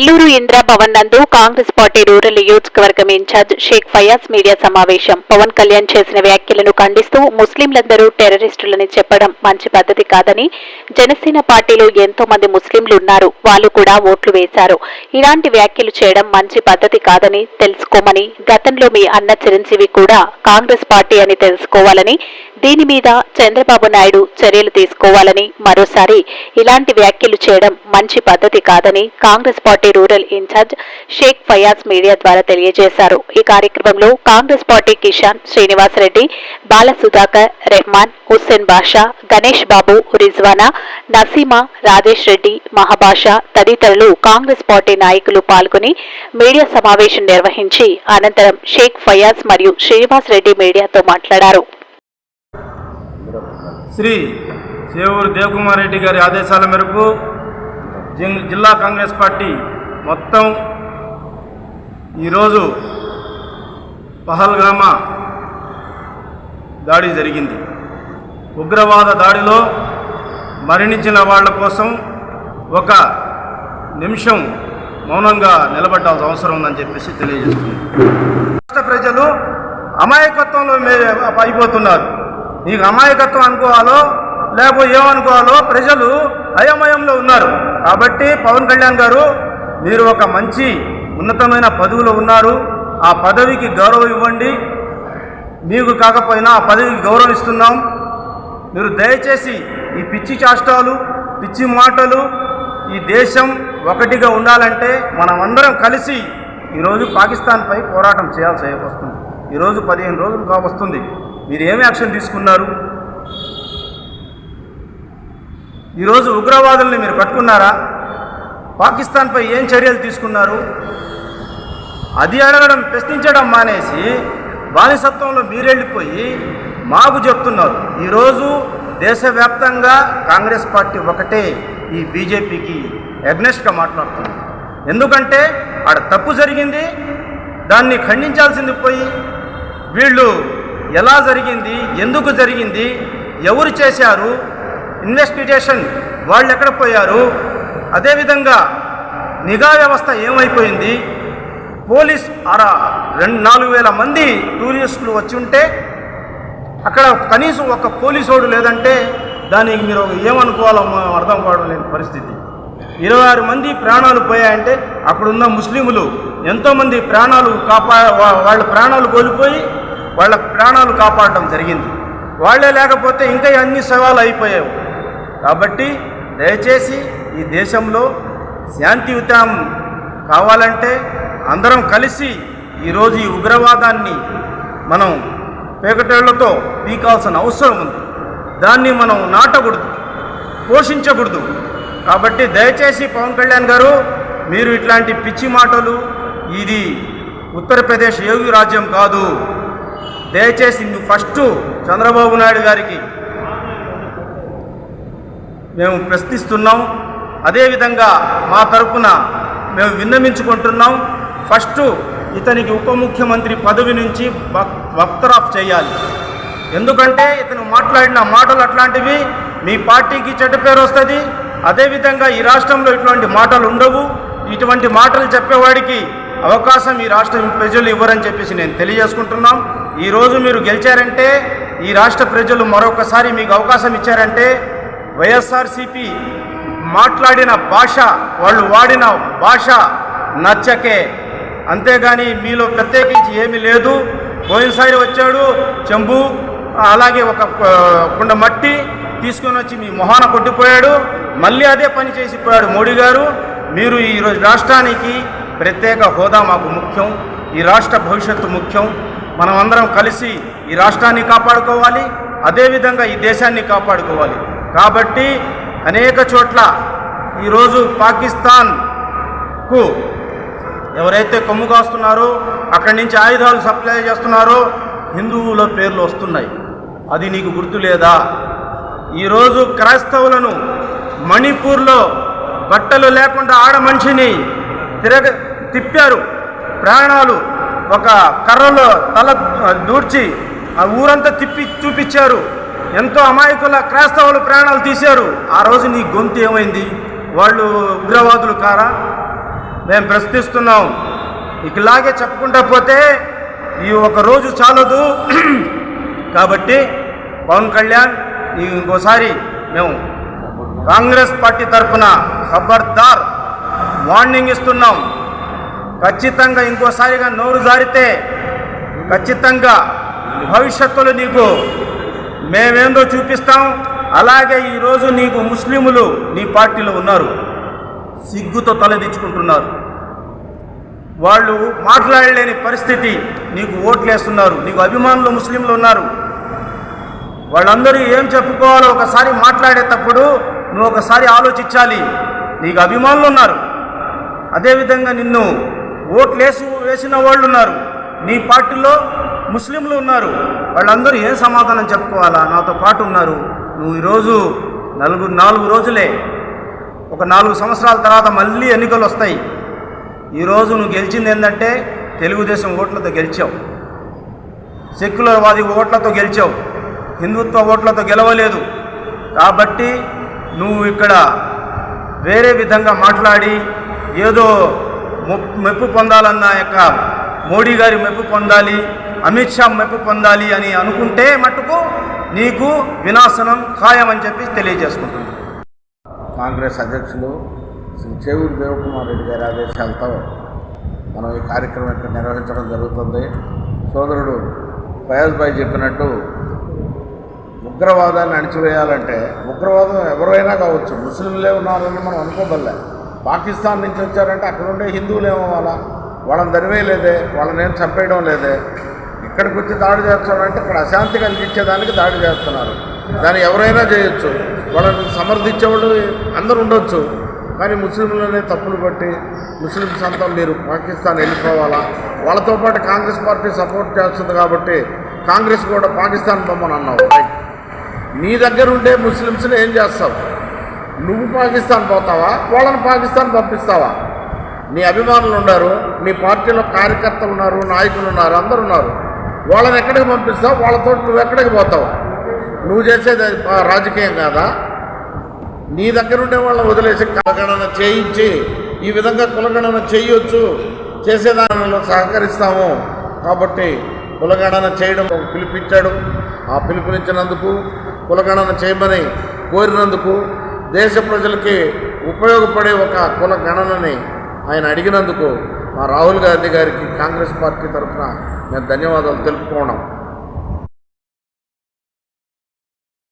నెల్లూరు ఇందిరా భవన్ నందు Congress party rural నియోజకవర్గం incharge Shaik Fayaz media సమావేశం. పవన్ కళ్యాణ్ చేసిన వ్యాఖ్యలను ఖండిస్తూ ముస్లింలందరూ టెర్రరిస్టులని చెప్పడం మంచి పద్ధతి కాదని, జనసేన పార్టీలో ఎంతో మంది ముస్లింలు ఉన్నారు, వాళ్ళు కూడా ఓట్లు వేశారు. ఇలాంటి వ్యాఖ్యలు చేయడం మంచి పద్ధతి కాదని తెలుసుకోమని, గతంలో మీ అన్న చిరంజీవి కూడా కాంగ్రెస్ పార్టీ అని తెలుసుకోవాలని, దీని మీద చంద్రబాబు నాయుడు చర్యలు తీసుకోవాలని, మరోసారి ఇలాంటి వ్యాఖ్యలు చేయడం మంచి పద్ధతి కాదని Congress party rural incharge Shaik Fayaz media ద్వారా తెలియజేశారు. ఈ కార్యక్రమంలో కాంగ్రెస్ పార్టీ కిషాన్, శ్రీనివాసరెడ్డి, బాల సుధాకర్, రెహమాన్, హుస్సేన్ బాషా, గణేష్ బాబు, రిజ్వానా, నసీమా, రాజేష్ రెడ్డి, మహాబాషా తదితరులు కాంగ్రెస్ పార్టీ నాయకులు పాల్గొని మీడియా సమావేశం నిర్వహించి అనంతరం షేక్ ఫయాజ్ మరియు శ్రీనివాస్ రెడ్డి మీడియాతో మాట్లాడారు. శ్రీ సేవూరు దేవకుమార్ రెడ్డి గారి ఆదేశాల మేరకు జిల్లా కాంగ్రెస్ పార్టీ మొత్తం ఈరోజు పహల్గామా దాడి జరిగింది. ఉగ్రవాద దాడిలో మరణించిన వాళ్ళ కోసం ఒక నిమిషం మౌనంగా నిలబడాల్సిన అవసరం ఉందని చెప్పేసి తెలియజేస్తుంది. రాష్ట్ర ప్రజలు అమాయకత్వంలో అయిపోతున్నారు. నీకు అమాయకత్వం అనుకోవాలో లేకపోతే ఏమనుకోవాలో ప్రజలు అయోమయంలో ఉన్నారు. కాబట్టి పవన్ కళ్యాణ్ గారు, మీరు ఒక మంచి ఉన్నతమైన పదవిలో ఉన్నారు, ఆ పదవికి గౌరవం ఇవ్వండి. మీకు కాకపోయినా ఆ పదవికి గౌరవం ఇస్తున్నాం. మీరు దయచేసి ఈ పిచ్చి చేష్టాలు, పిచ్చి మాటలు, ఈ దేశం ఒకటిగా ఉండాలంటే మనమందరం కలిసి ఈరోజు పాకిస్తాన్పై పోరాటం చేయాల్సి వస్తుంది. ఈరోజు 15 రోజులు కావస్తుంది. మీరు ఏమి యాక్షన్ తీసుకున్నారు? ఈరోజు ఉగ్రవాదుల్ని మీరు పట్టుకున్నారా? పాకిస్తాన్పై ఏం చర్యలు తీసుకున్నారు? అది అడగడం, ప్రశ్నించడం మానేసి బానిసత్వంలో మీరెళ్ళిపోయి మాకు చెప్తున్నారు. ఈరోజు దేశవ్యాప్తంగా కాంగ్రెస్ పార్టీ ఒకటే ఈ బీజేపీకి అగ్నెస్ట్గా మాట్లాడుతుంది. ఎందుకంటే ఆడ తప్పు జరిగింది, దాన్ని ఖండించాల్సింది పోయి వీళ్ళు ఎలా జరిగింది, ఎందుకు జరిగింది, ఎవరు చేశారు, ఇన్వెస్టిగేషన్ వాళ్ళు ఎక్కడ పోయారు, అదేవిధంగా నిఘా వ్యవస్థ ఏమైపోయింది, పోలీస్ 4,000 మంది టూరిస్టులు వచ్చి ఉంటే అక్కడ కనీసం ఒక పోలీసోడు లేదంటే దానికి మీరు ఏమనుకోవాలో అర్థం కావడం లేని పరిస్థితి. 26 మంది ప్రాణాలు పోయాయంటే అక్కడున్న ముస్లింలు ఎంతోమంది వాళ్ళ ప్రాణాలు కోల్పోయి వాళ్ళ ప్రాణాలు కాపాడడం జరిగింది. వాళ్లే లేకపోతే ఇంకా అన్ని సవాలు అయిపోయావు. కాబట్టి దయచేసి ఈ దేశంలో శాంతియుతం కావాలంటే అందరం కలిసి ఈరోజు ఈ ఉగ్రవాదాన్ని మనం పేకటేళ్లతో పీకాల్సిన అవసరం ఉంది. దాన్ని మనం నాటకూడదు, పోషించకూడదు. కాబట్టి దయచేసి పవన్ కళ్యాణ్ గారు, మీరు ఇట్లాంటి పిచ్చి మాటలు, ఇది ఉత్తరప్రదేశ్ యోగి రాజ్యం కాదు. దయచేసి నువ్వు ఫస్ట్ చంద్రబాబు నాయుడు గారికి మేము ప్రశ్నిస్తున్నాం. అదేవిధంగా మా తరఫున మేము విన్నవించుకుంటున్నాం. ఫస్ట్ ఇతనికి ఉప ముఖ్యమంత్రి పదవి నుంచి బర్తరఫ్ చేయాలి. ఎందుకంటే ఇతను మాట్లాడిన మాటలు అట్లాంటివి, మీ పార్టీకి చెడ్డ పేరు వస్తుంది. అదేవిధంగా ఈ రాష్ట్రంలో ఇటువంటి మాటలు ఉండవు. ఇటువంటి మాటలు చెప్పేవాడికి అవకాశం ఈ రాష్ట్ర ప్రజలు ఇవ్వరని చెప్పేసి నేను తెలియజేసుకుంటున్నాం. ఈరోజు మీరు గెలిచారంటే, ఈ రాష్ట్ర ప్రజలు మరొకసారి మీకు అవకాశం ఇచ్చారంటే, వైఎస్ఆర్సీపీ మాట్లాడిన భాష, వాళ్ళు వాడిన భాష నచ్చకే, అంతేగాని మీలో ప్రత్యేకించి ఏమీ లేదు. పోయినసారి వచ్చాడు చెంబు, అలాగే ఒక కుండ మట్టి తీసుకొని వచ్చి మీ మొహాన కొట్టిపోయాడు. మళ్ళీ అదే పని చేసిపోయాడు మోడీ గారు. మీరు ఈరోజు రాష్ట్రానికి ప్రత్యేక హోదా మాకు ముఖ్యం, ఈ రాష్ట్ర భవిష్యత్తు ముఖ్యం. మనం అందరం కలిసి ఈ రాష్ట్రాన్ని కాపాడుకోవాలి, అదేవిధంగా ఈ దేశాన్ని కాపాడుకోవాలి. కాబట్టి అనేక చోట్ల ఈరోజు పాకిస్తాన్కు ఎవరైతే కొమ్ము కాస్తున్నారో, అక్కడి నుంచి ఆయుధాలు సప్లై చేస్తున్నారో హిందువుల పేర్లు వస్తున్నాయి. అది నీకు గుర్తు లేదా? ఈరోజు క్రైస్తవులను మణిపూర్లో బట్టలు లేకుండా ఆడ మనిషిని తిప్పారు. ప్రాణాలు ఒక కర్రలో తల దూర్చి ఆ ఊరంతా తిప్పి చూపించారు. ఎంతో అమాయకుల క్రైస్తవుల ప్రాణాలు తీశారు. ఆ రోజు నీ గొంతు ఏమైంది? వాళ్ళు ఉగ్రవాదులు కారా? మేము ప్రశ్నిస్తున్నాం. ఇలాగే చెప్పుకుంటా పోతే ఈ ఒక రోజు చాలదు. కాబట్టి పవన్ కళ్యాణ్ నీవు ఇంకోసారి మేము కాంగ్రెస్ పార్టీ తరఫున ఖబర్దార్ వార్నింగ్ ఇస్తున్నాం. ఖచ్చితంగా ఇంకోసారిగా నోరు జారితే ఖచ్చితంగా భవిష్యత్తులో నీకు మేమేందో చూపిస్తాం. అలాగే ఈరోజు నీకు ముస్లిములు నీ పార్టీలో ఉన్నారు, సిగ్గుతో తలదించుకుంటున్నారు. వాళ్ళు మాట్లాడలేని పరిస్థితి, నీకు ఓట్లేస్తున్నారు, నీకు అభిమానులు ముస్లింలు ఉన్నారు. వాళ్ళందరూ ఏం చెప్పుకోవాలో ఒకసారి మాట్లాడేటప్పుడు నువ్వు ఒకసారి ఆలోచించాలి. నీకు అభిమానులు ఉన్నారు, అదేవిధంగా నిన్ను వేసిన వాళ్ళు ఉన్నారు, నీ పార్టీలో ముస్లింలు ఉన్నారు. వాళ్ళందరూ ఏం సమాధానం చెప్పుకోవాలా? నాతో పాటు ఉన్నారు. నువ్వు ఈరోజు 4 రోజులే, ఒక 4 సంవత్సరాల తర్వాత మళ్ళీ ఎన్నికలు వస్తాయి. ఈరోజు నువ్వు గెలిచింది ఏంటంటే తెలుగుదేశం ఓట్లతో గెలిచావు, సెక్యులర్ వాది ఓట్లతో గెలిచావు, హిందుత్వ ఓట్లతో గెలవలేదు. కాబట్టి నువ్వు ఇక్కడ వేరే విధంగా మాట్లాడి ఏదో మెప్పు పొందాలన్న యొక్క మోడీ గారి మెప్పు పొందాలి, అమిత్ షా మెప్పు పొందాలి అని అనుకుంటే మటుకు నీకు వినాశనం ఖాయమని చెప్పి తెలియజేసుకుంటున్నాను. కాంగ్రెస్ అధ్యక్షులు శ్రీ చేవూరి దేవకుమార్ రెడ్డి గారి ఆదేశాలతో మనం ఈ కార్యక్రమం ఇక్కడ నిర్వహించడం జరుగుతుంది. సోదరుడు ఫయాజ్ భాయ్ చెప్పినట్టు ఉగ్రవాదాన్ని అణిచివేయాలంటే ఉగ్రవాదం ఎవరైనా కావచ్చు, ముస్లింలే ఉన్నారని మనం అనుకోబల్లే. పాకిస్తాన్ నుంచి వచ్చారంటే అక్కడ ఉండే హిందువులేమో వాళ్ళని దరివేయలేదే, వాళ్ళని ఏం చంపేయడం లేదే. ఇక్కడికి వచ్చి దాడి చేస్తారంటే ఇక్కడ అశాంతి కలిగించేదానికి దాడి చేస్తున్నారు. దాన్ని ఎవరైనా చేయొచ్చు, వాళ్ళని సమర్థించేవాళ్ళు అందరూ ఉండొచ్చు. కానీ ముస్లింలనే తప్పులు బట్టి ముస్లిమ్స్ అంతా మీరు పాకిస్తాన్ వెళ్ళిపోవాలా, వాళ్ళతో పాటు కాంగ్రెస్ పార్టీ సపోర్ట్ చేస్తుంది కాబట్టి కాంగ్రెస్ కూడా పాకిస్తాన్ బొమ్మని అన్నావు. నీ దగ్గర ఉండే ముస్లిమ్స్ని ఏం చేస్తావు? నువ్వు పాకిస్తాన్ పోతావా, వాళ్ళని పాకిస్తాన్ పంపిస్తావా? నీ అభిమానులు ఉన్నారు, నీ పార్టీలో కార్యకర్తలు ఉన్నారు, నాయకులు ఉన్నారు, అందరు ఉన్నారు. వాళ్ళని ఎక్కడికి పంపిస్తావు? వాళ్ళతో నువ్వు ఎక్కడికి పోతావు? నువ్వు చేసేది రాజకీయం కాదా? నీ దగ్గర ఉండే వాళ్ళని వదిలేసి కులగణన చేయించి ఈ విధంగా కులగణన చేయొచ్చు, చేసేదానిలో సహకరిస్తాము. కాబట్టి కులగణన చేయడం పిలిపించాడు. ఆ పిలుపునిచ్చినందుకు, కులగణన చేయమని కోరినందుకు, దేశ ప్రజలకి ఉపయోగపడే ఒక కుల గణనని ఆయన అడిగినందుకు మా రాహుల్ గాంధీ గారికి కాంగ్రెస్ పార్టీ తరఫున మేము ధన్యవాదాలు తెలుపుకోవడం.